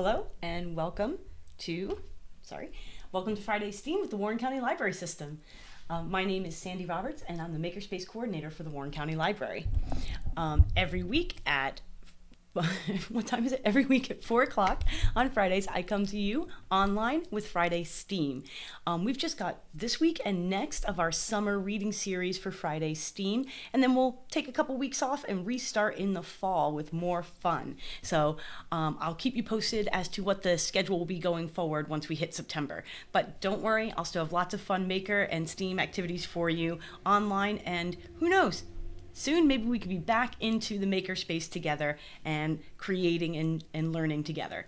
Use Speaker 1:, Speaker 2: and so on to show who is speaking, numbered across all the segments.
Speaker 1: Hello and welcome to Friday STEAM with the Warren County Library System. My name is Sandy Roberts and I'm the Makerspace Coordinator for the Warren County Library. Every week at what time is it? Every week at 4 o'clock on Fridays, I come to you online with Friday STEAM. We've just got this week and next of our summer reading series for Friday STEAM, and then we'll take a couple weeks off and restart in the fall with more fun. So I'll keep you posted as to what the schedule will be going forward once we hit September. But don't worry, I'll still have lots of fun Maker and STEAM activities for you online, and who knows? Soon, maybe we could be back into the makerspace together and creating and learning together.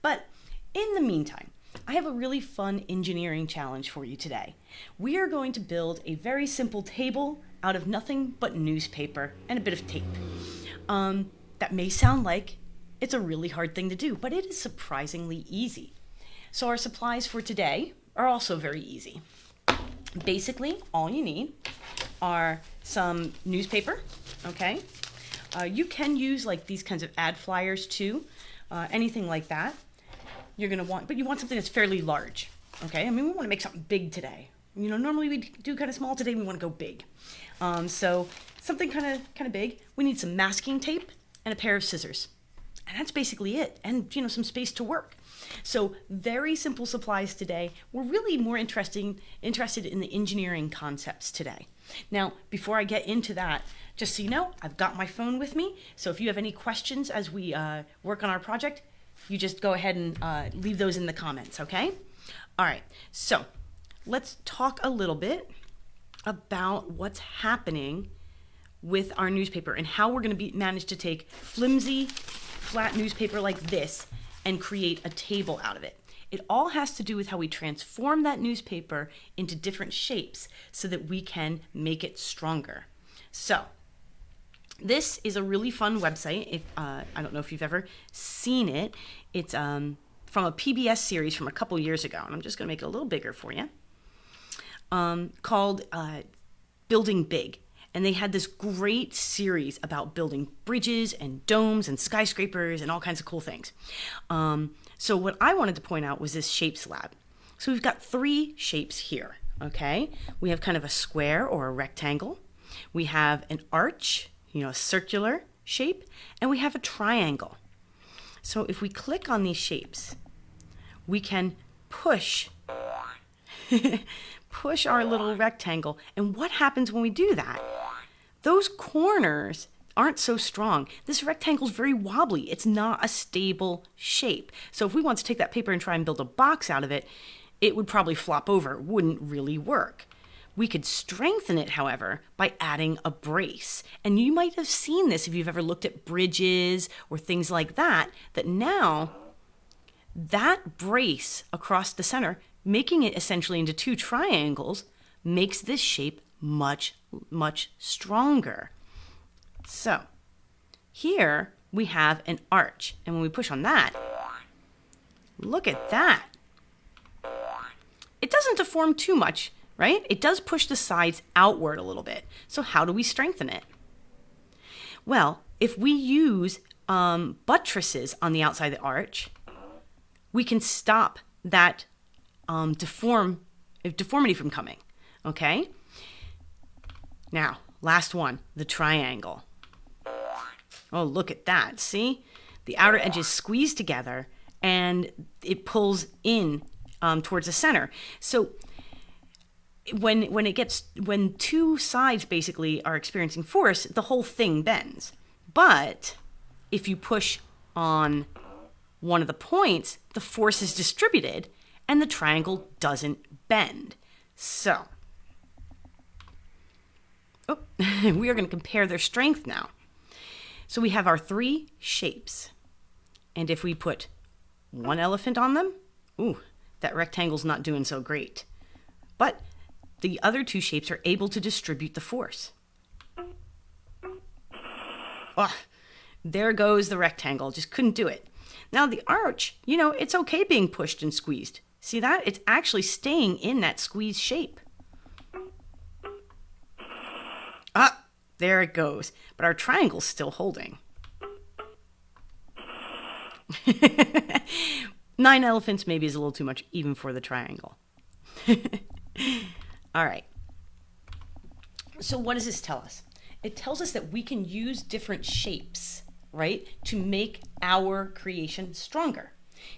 Speaker 1: But in the meantime, I have a really fun engineering challenge for you today. We are going to build a very simple table out of nothing but newspaper and a bit of tape. That may sound like it's a really hard thing to do, but it is surprisingly easy. So our supplies for today are also very easy. Basically, all you need are some newspaper, okay? You can use like these kinds of ad flyers too, anything like that. You're gonna want, but you want something that's fairly large, okay? I mean, we wanna make something big today. You know, normally we do kind of small, today we wanna go big. So something kind of big. We need some masking tape and a pair of scissors. And that's basically it, and some space to work. So very simple supplies today. We're really more interested in the engineering concepts today. Now, before I get into that, just so you know, I've got my phone with me. So if you have any questions as we work on our project, you just go ahead and leave those in the comments, okay? All right, so let's talk a little bit about what's happening with our newspaper and how we're going to manage to take flimsy, flat newspaper like this and create a table out of it. It all has to do with how we transform that newspaper into different shapes so that we can make it stronger. So this is a really fun website. If I don't know if you've ever seen it. It's from a PBS series from a couple years ago, and I'm just going to make it a little bigger for you, called Building Big. And they had this great series about building bridges and domes and skyscrapers and all kinds of cool things. So what I wanted to point out was this shapes lab. So we've got 3 shapes here, okay? We have kind of a square or a rectangle. We have an arch, a circular shape, and we have a triangle. So if we click on these shapes, we can push our little rectangle. And what happens when we do that? Those corners aren't so strong. This rectangle is very wobbly. It's not a stable shape. So if we want to take that paper and try and build a box out of it, it would probably flop over. It wouldn't really work. We could strengthen it, however, by adding a brace. And you might have seen this if you've ever looked at bridges or things like that, that now that brace across the center, making it essentially into 2 triangles, makes this shape much, much stronger. So here we have an arch, and when we push on that, look at that. It doesn't deform too much, right? It does push the sides outward a little bit. So how do we strengthen it? Well, if we use buttresses on the outside of the arch, we can stop that deformity from coming, okay? Now, last one, the triangle. Oh, look at that. See? The outer edges squeeze together and it pulls in towards the center. So when 2 sides basically are experiencing force, the whole thing bends. But if you push on one of the points, the force is distributed and the triangle doesn't bend. So we are going to compare their strength now. So we have our 3 shapes. And if we put one elephant on them, that rectangle's not doing so great. But the other 2 shapes are able to distribute the force. There goes the rectangle. Just couldn't do it. Now the arch, it's okay being pushed and squeezed. See that? It's actually staying in that squeezed shape. There it goes. But our triangle's still holding. 9 elephants maybe is a little too much even for the triangle. All right. So what does this tell us? It tells us that we can use different shapes, right, to make our creation stronger.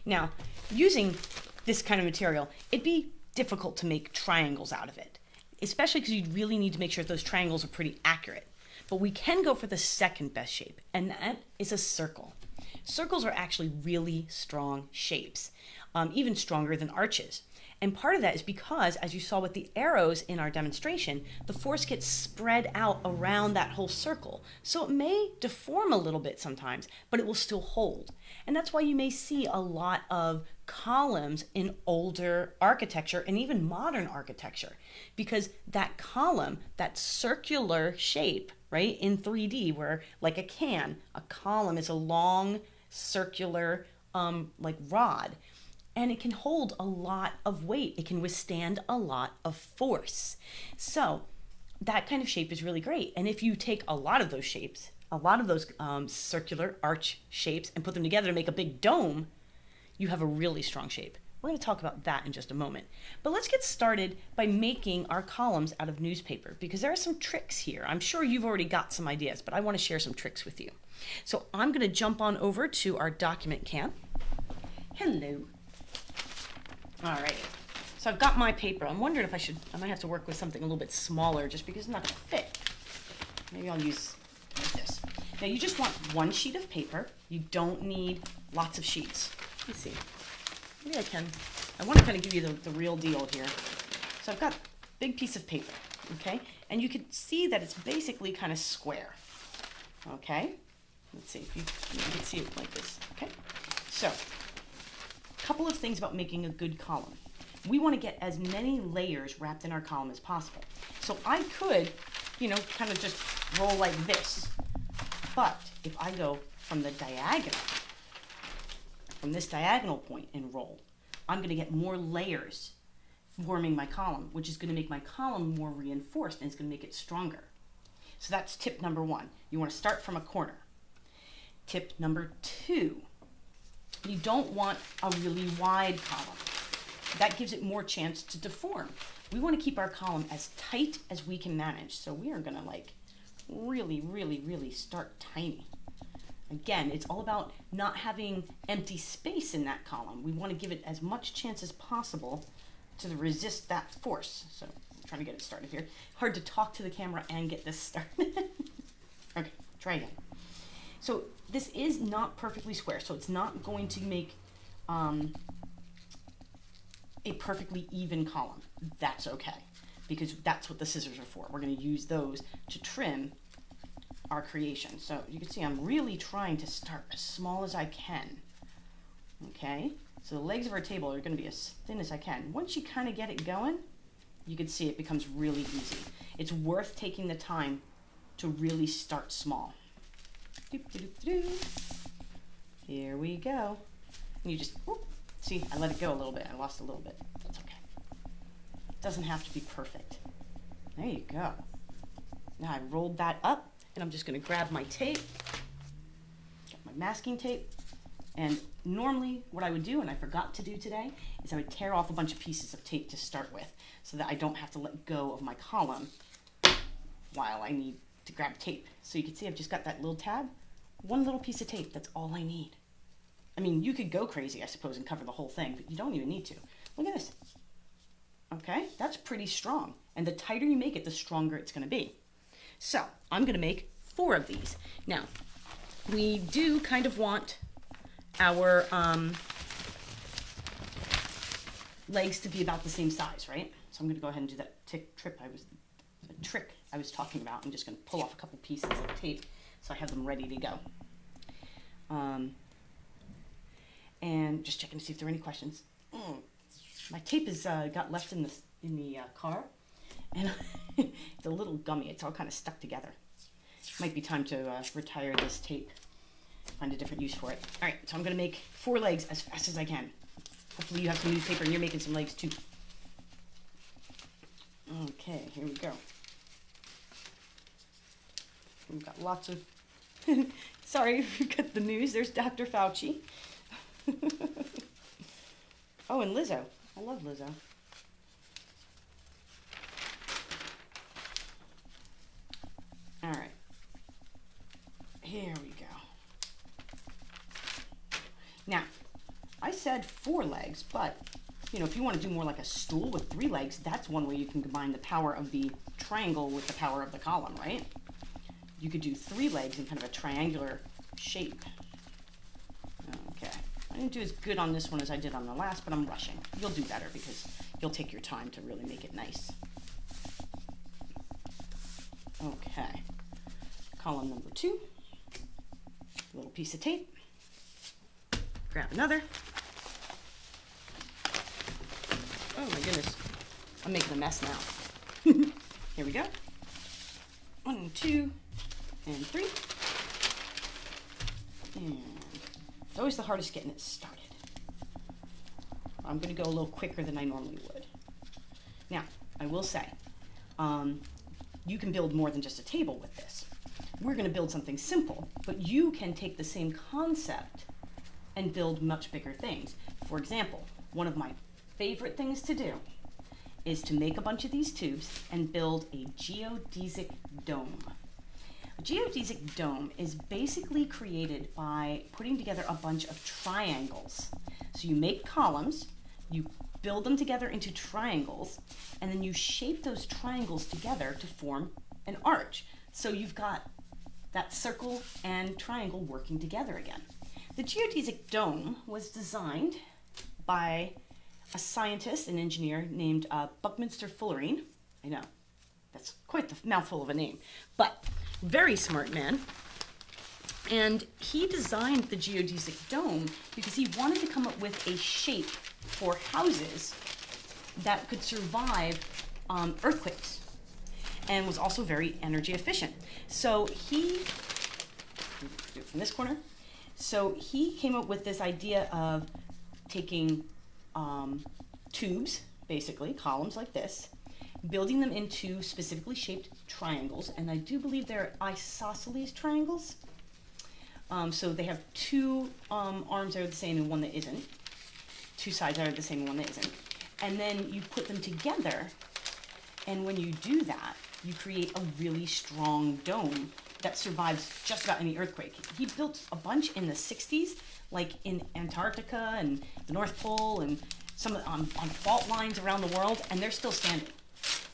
Speaker 1: Now, using this kind of material, it'd be difficult to make triangles out of it, especially because you'd really need to make sure those triangles are pretty accurate. But we can go for the second best shape, and that is a circle. Circles are actually really strong shapes, even stronger than arches. And part of that is because, as you saw with the arrows in our demonstration, the force gets spread out around that whole circle. So it may deform a little bit sometimes, but it will still hold. And that's why you may see a lot of columns in older architecture and even modern architecture, because that column, that circular shape, right, in 3D, where like a column is a long circular like rod. And it can hold a lot of weight. It can withstand a lot of force. So that kind of shape is really great. And if you take a lot of those shapes, a lot of those circular arch shapes, and put them together to make a big dome, you have a really strong shape. We're going to talk about that in just a moment. But let's get started by making our columns out of newspaper, because there are some tricks here. I'm sure you've already got some ideas, but I want to share some tricks with you. So I'm going to jump on over to our document camp. Hello. All right, so I've got my paper. I'm wondering if I might have to work with something a little bit smaller just because it's not gonna fit. Maybe I'll use this. Now you just want one sheet of paper. You don't need lots of sheets. Let's see, maybe I want to kind of give you the real deal here. So I've got a big piece of paper, okay? And you can see that it's basically kind of square, okay? Let's see if you can see it like this, okay? So, couple of things about making a good column. We want to get as many layers wrapped in our column as possible. So I could, kind of just roll like this. But if I go from the diagonal, from this diagonal point and roll, I'm going to get more layers forming my column, which is going to make my column more reinforced and it's going to make it stronger. So that's tip number 1. You want to start from a corner. Tip number 2. You don't want a really wide column. That gives it more chance to deform. We want to keep our column as tight as we can manage. So we are going to really start tiny. Again, it's all about not having empty space in that column. We want to give it as much chance as possible to resist that force. So I'm trying to get it started here. Hard to talk to the camera and get this started. Okay, try again. So this is not perfectly square, so it's not going to make a perfectly even column. That's okay, because that's what the scissors are for. We're going to use those to trim our creation. So you can see I'm really trying to start as small as I can. Okay, so the legs of our table are going to be as thin as I can. Once you kind of get it going, you can see it becomes really easy. It's worth taking the time to really start small. Here we go. And you just, see, I let it go a little bit. I lost a little bit. That's okay. It doesn't have to be perfect. There you go. Now I rolled that up, and I'm just going to grab my tape, got my masking tape, and normally what I would do, and I forgot to do today, is I would tear off a bunch of pieces of tape to start with, so that I don't have to let go of my column while I need to grab tape. So you can see I've just got that little tab, one little piece of tape, that's all I need. I mean, you could go crazy, I suppose, and cover the whole thing, but you don't even need to. Look at this. Okay, that's pretty strong. And the tighter you make it, the stronger it's gonna be. So I'm gonna make 4 of these. Now, we do kind of want our legs to be about the same size, right? So I'm gonna go ahead and do that trick I was talking about. I'm just gonna pull off a couple pieces of tape so I have them ready to go. And just checking to see if there are any questions. My tape is got left in the car, and it's a little gummy. It's all kind of stuck together. Might be time to retire this tape. Find a different use for it. All right, so I'm gonna make 4 legs as fast as I can. Hopefully you have some newspaper and you're making some legs too. Okay, here we go. We've got lots of, sorry, we got the news. There's Dr. Fauci. Oh, and Lizzo. I love Lizzo. All right. Here we go. Now, I said 4 legs, but you know, if you want to do more like a stool with 3 legs, that's one way you can combine the power of the triangle with the power of the column, right? You could do 3 legs in kind of a triangular shape. Okay, I didn't do as good on this one as I did on the last, but I'm rushing. You'll do better because you'll take your time to really make it nice. Okay, column number 2, a little piece of tape. Grab another. Oh my goodness, I'm making a mess now. Here we go. 1, 2, and 3. And it's always the hardest getting it started. I'm going to go a little quicker than I normally would. Now, I will say, you can build more than just a table with this. We're going to build something simple, but you can take the same concept and build much bigger things. For example, one of my favorite things to do is to make a bunch of these tubes and build a geodesic dome. A geodesic dome is basically created by putting together a bunch of triangles. So you make columns, you build them together into triangles, and then you shape those triangles together to form an arch. So you've got that circle and triangle working together again. The geodesic dome was designed by a scientist and engineer named Buckminster Fullerene. I know, that's quite the mouthful of a name, but very smart man. And he designed the geodesic dome because he wanted to come up with a shape for houses that could survive earthquakes and was also very energy efficient. So he, do it from this corner. So he came up with this idea of taking tubes, basically, columns like this, building them into specifically shaped triangles, and I do believe they're isosceles triangles. So they have 2 arms that are the same and one that isn't, 2 sides that are the same and one that isn't. And then you put them together, and when you do that, you create a really strong dome that survives just about any earthquake. He built a bunch in the 60s, like in Antarctica and the North Pole and some on fault lines around the world, and they're still standing.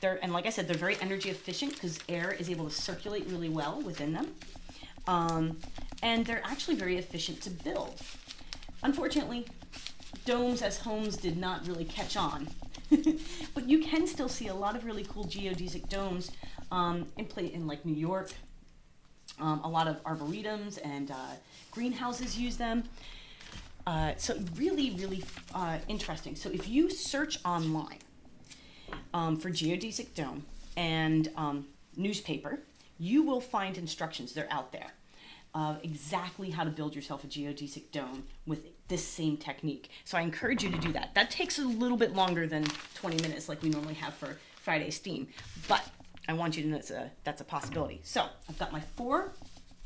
Speaker 1: And like I said, they're very energy efficient because air is able to circulate really well within them. And they're actually very efficient to build. Unfortunately, domes as homes did not really catch on. But you can still see a lot of really cool geodesic domes in like New York. A lot of arboretums and greenhouses use them. So really, really interesting. So if you search online for geodesic dome and newspaper, you will find instructions. They're out there of exactly how to build yourself a geodesic dome with this same technique. So I encourage you to do that. That takes a little bit longer than 20 minutes like we normally have for Friday STEAM, but I want you to know that's a possibility. So I've got my 4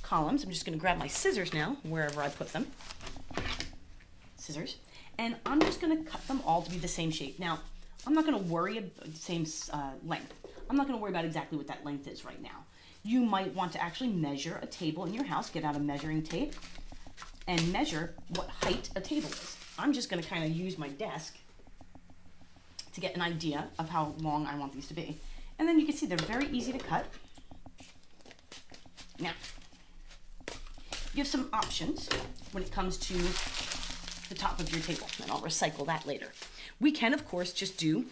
Speaker 1: columns. I'm just going to grab my scissors now, wherever I put them. Scissors. And I'm just going to cut them all to be the same shape. Now, I'm not going to worry about the same length. I'm not going to worry about exactly what that length is right now. You might want to actually measure a table in your house, get out a measuring tape, and measure what height a table is. I'm just going to kind of use my desk to get an idea of how long I want these to be. And then you can see they're very easy to cut. Now, you have some options when it comes to the top of your table, and I'll recycle that later. We can, of course, just do,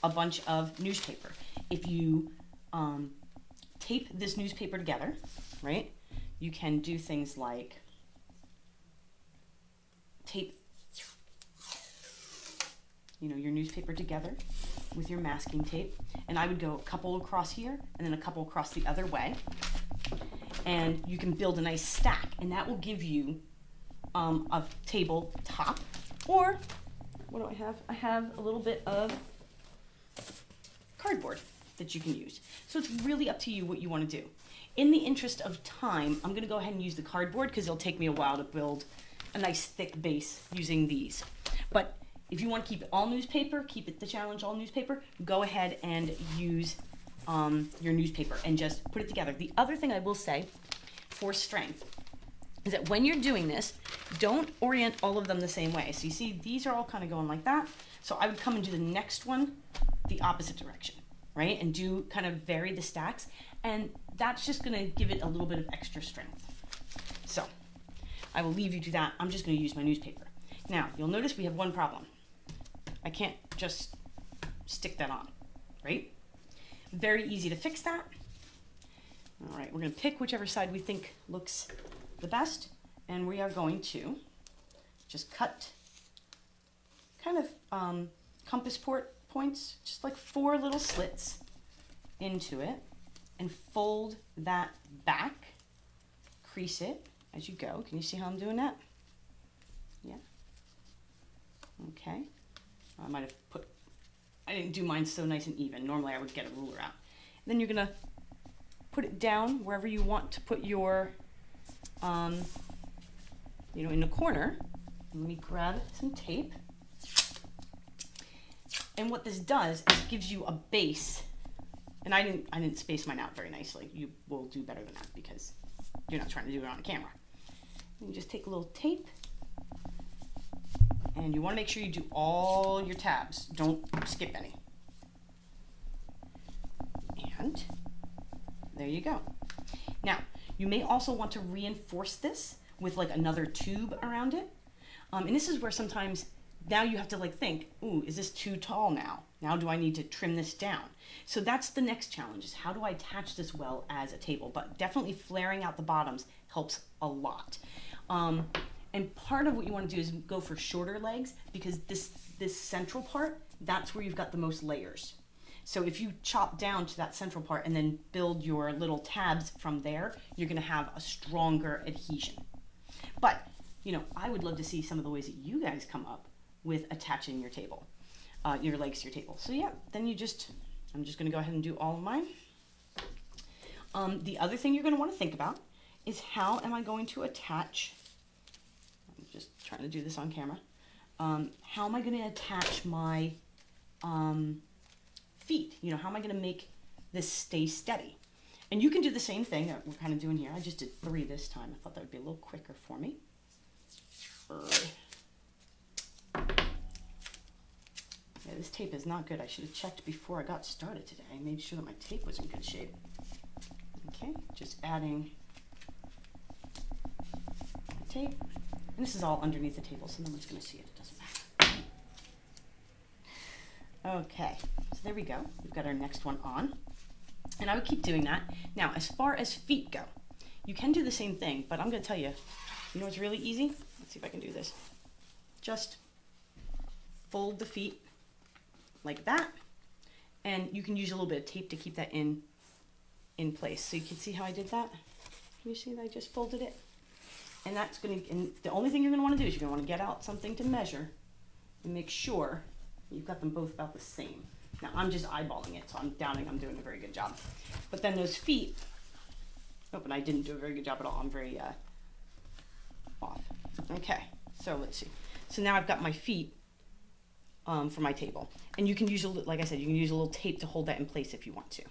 Speaker 1: a bunch of newspaper. If you tape this newspaper together, right, you can do things like tape, your newspaper together with your masking tape. And I would go a couple across here and then a couple across the other way. And you can build a nice stack, and that will give you a table top. Or, what do I have? I have a little bit of cardboard that you can use. So it's really up to you what you want to do. In the interest of time, I'm going to go ahead and use the cardboard because it'll take me a while to build a nice thick base using these. But if you want to keep it all newspaper, keep it the challenge all newspaper, go ahead and use your newspaper and just put it together. The other thing I will say for strength is that when you're doing this, don't orient all of them the same way. So you see, these are all kind of going like that. So I would come and do the next one the opposite direction, right? And do kind of vary the stacks. And that's just gonna give it a little bit of extra strength. So I will leave you to that. I'm just gonna use my newspaper. Now, you'll notice we have one problem. I can't just stick that on, right? Very easy to fix that. All right, we're gonna pick whichever side we think looks the best, and we are going to just cut kind of compass points, just like 4 little slits into it, and fold that back, crease it as you go. Can you see how I'm doing that? Yeah. Okay. I might have I didn't do mine so nice and even. Normally I would get a ruler out. Then you're gonna put it down wherever you want to put your, in the corner. Let me grab some tape. And what this does is gives you a base. And I didn't space mine out very nicely. You will do better than that because you're not trying to do it on camera. You just take a little tape, and you want to make sure you do all your tabs. Don't skip any. And there you go. Now, you may also want to reinforce this with like another tube around it. And this is where sometimes now you have to like think, ooh, is this too tall now? Now do I need to trim this down? So that's the next challenge, is how do I attach this well as a table? But definitely flaring out the bottoms helps a lot. And part of what you want to do is go for shorter legs, because this central part, that's where you've got the most layers. So if you chop down to that central part and then build your little tabs from there, you're going to have a stronger adhesion. But, I would love to see some of the ways that you guys come up with attaching your table, your legs to your table. So yeah, then I'm just going to go ahead and do all of mine. The other thing you're going to want to think about is, how am I going to attach, I'm just trying to do this on camera, how am I going to attach my feet? How am I going to make this stay steady? And you can do the same thing that we're kind of doing here. I just did 3 this time. I thought that would be a little quicker for me. Yeah, this tape is not good. I should have checked before I got started today. I made sure that my tape was in good shape. Okay, just adding tape. And this is all underneath the table, so no one's going to see it. It doesn't matter. Okay, so there we go. We've got our next one on. And I would keep doing that. Now, as far as feet go, you can do the same thing, but I'm going to tell you, what's really easy? Let's see if I can do this. Just fold the feet like that, and you can use a little bit of tape to keep that in place. So you can see how I did that? Can you see that I just folded it? And and the only thing you're going to want to do is you're going to want to get out something to measure and make sure you've got them both about the same. Now, I'm just eyeballing it, so I'm doubting I'm doing a very good job. But then those feet, and I didn't do a very good job at all. I'm very off. Okay, so let's see. So now I've got my feet for my table. And you can use, like I said, you can use a little tape to hold that in place if you want to.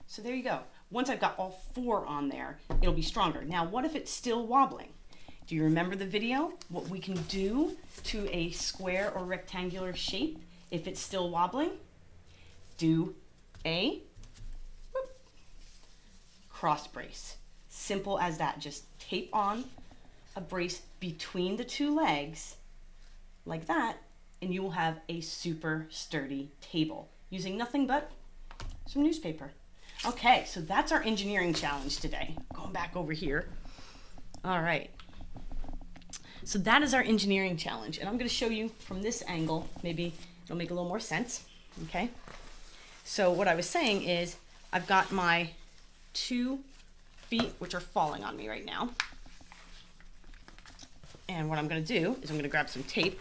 Speaker 1: So there you go. Once I've got all 4 on there, it'll be stronger. Now, what if it's still wobbling? Do you remember the video? What we can do to a square or rectangular shape if it's still wobbling? Do a cross brace. Simple as that. Just tape on a brace between the 2 legs like that, and you will have a super sturdy table using nothing but some newspaper. Okay, so that's our engineering challenge today. Going back over here. All right. So that is our engineering challenge, and I'm going to show you from this angle. Maybe it'll make a little more sense. Okay. So what I was saying is, I've got my 2 feet, which are falling on me right now. And what I'm going to do is I'm going to grab some tape.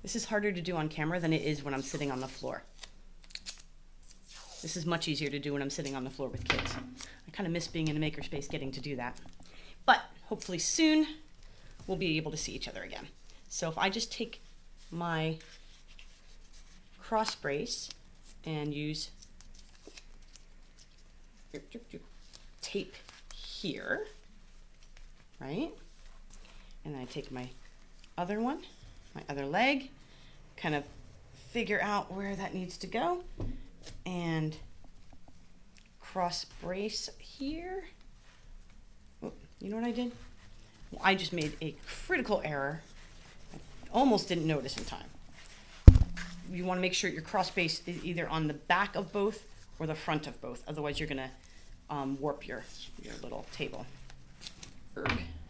Speaker 1: This is harder to do on camera than it is when I'm sitting on the floor. This is much easier to do when I'm sitting on the floor with kids. I kind of miss being in a makerspace getting to do that. But hopefully soon we'll be able to see each other again. So if I just take my cross brace and use tape here, right? And then I take my other one, my other leg, kind of figure out where that needs to go, and cross brace here. Oh, you know what I did? Well, I just made a critical error. I almost didn't notice in time. You want to make sure your cross brace is either on the back of both or the front of both. Otherwise, you're going to warp your little table.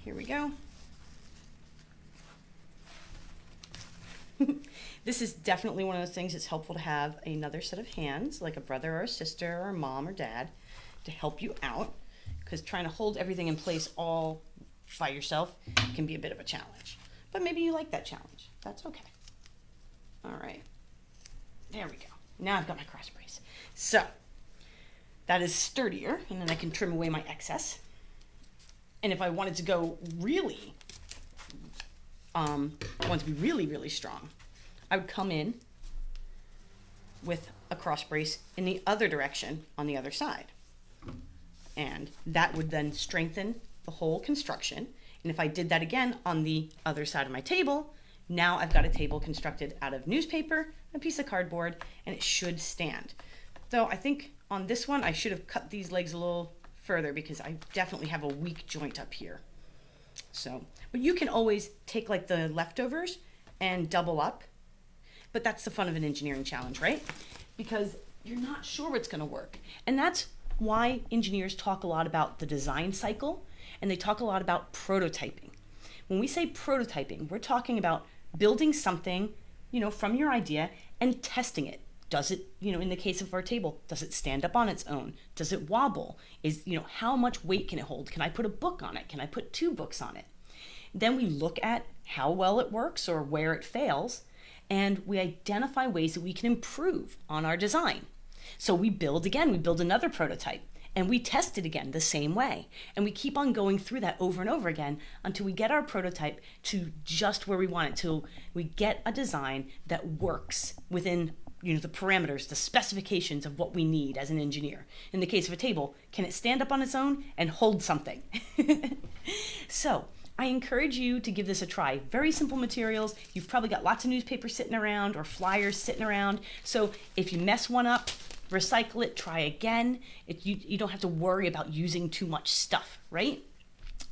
Speaker 1: Here we go. This is definitely one of those things that's helpful to have another set of hands, like a brother or a sister or a mom or dad, to help you out, because trying to hold everything in place all by yourself can be a bit of a challenge. But maybe you like that challenge. That's okay. All right. There we go. Now I've got my cross brace. So that is sturdier, and then I can trim away my excess. And if I wanted to go really, want to be really, really strong, I would come in with a cross brace in the other direction on the other side. And that would then strengthen the whole construction. And if I did that again on the other side of my table, now I've got a table constructed out of newspaper, a piece of cardboard, and it should stand. Though I think on this one, I should have cut these legs a little further because I definitely have a weak joint up here. So, but you can always take like the leftovers and double up. But that's the fun of an engineering challenge, right? Because you're not sure what's going to work. And that's why engineers talk a lot about the design cycle, and they talk a lot about prototyping. When we say prototyping, we're talking about building something, from your idea and testing it. Does it, in the case of our table, does it stand up on its own? Does it wobble? How much weight can it hold? Can I put a book on it? Can I put 2 books on it? Then we look at how well it works or where it fails, and we identify ways that we can improve on our design. So we build another prototype, and we test it again the same way. And we keep on going through that over and over again until we get our prototype to just where we want it, till we get a design that works within the parameters, the specifications of what we need as an engineer. In the case of a table, can it stand up on its own and hold something? So I encourage you to give this a try. Very simple materials. You've probably got lots of newspaper sitting around or flyers sitting around. So if you mess one up, recycle it, try again. You don't have to worry about using too much stuff, right?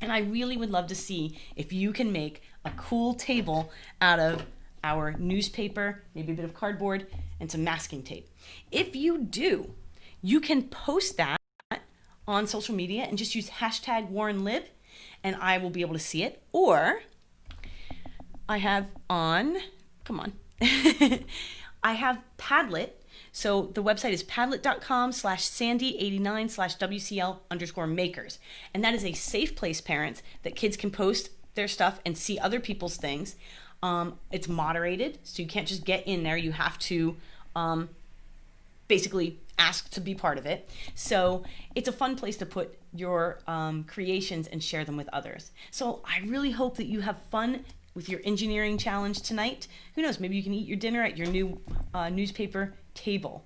Speaker 1: And I really would love to see if you can make a cool table out of our newspaper, maybe a bit of cardboard, and some masking tape. If you do, you can post that on social media and just use #WarrenLib, and I will be able to see it. Or I have I have Padlet. So the website is padlet.com/sandy89/WCL_makers. And that is a safe place, parents, that kids can post their stuff and see other people's things. It's moderated, so you can't just get in there. You have to basically ask to be part of it. So it's a fun place to put your creations and share them with others. So I really hope that you have fun with your engineering challenge tonight. Who knows, maybe you can eat your dinner at your new newspaper table.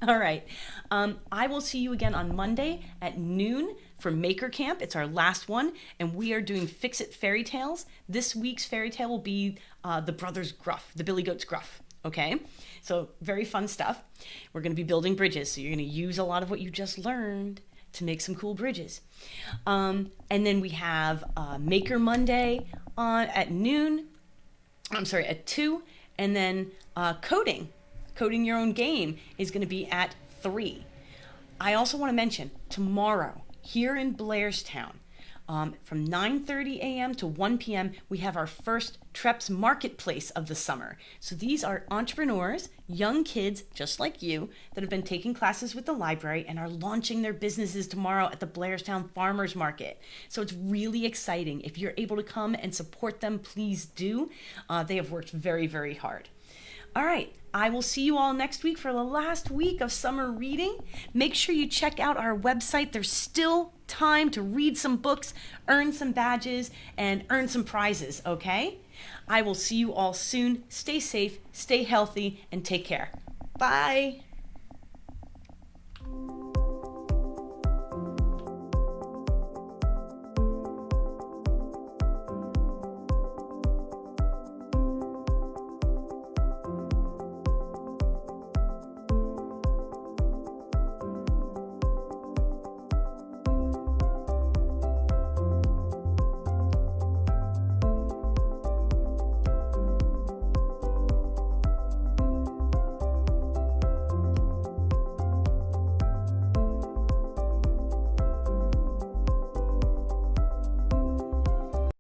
Speaker 1: All right. I will see you again on Monday at noon for Maker Camp. It's our last one, and we are doing Fix-It Fairy Tales. This week's fairy tale will be the Brothers Gruff, the Billy Goats Gruff. Okay? So very fun stuff. We're going to be building bridges, so you're going to use a lot of what you just learned to make some cool bridges. And then we have Maker Monday at 2, and then coding your own game is going to be at 3. I also want to mention tomorrow here in Blairstown, from 9:30 a.m. to 1 p.m., we have our first Treps Marketplace of the summer. So these are entrepreneurs, young kids just like you, that have been taking classes with the library and are launching their businesses tomorrow at the Blairstown Farmers Market. So it's really exciting. If you're able to come and support them, please do. They have worked very, very hard. All right. I will see you all next week for the last week of summer reading. Make sure you check out our website. There's still time to read some books, earn some badges, and earn some prizes, okay? I will see you all soon. Stay safe, stay healthy, and take care. Bye.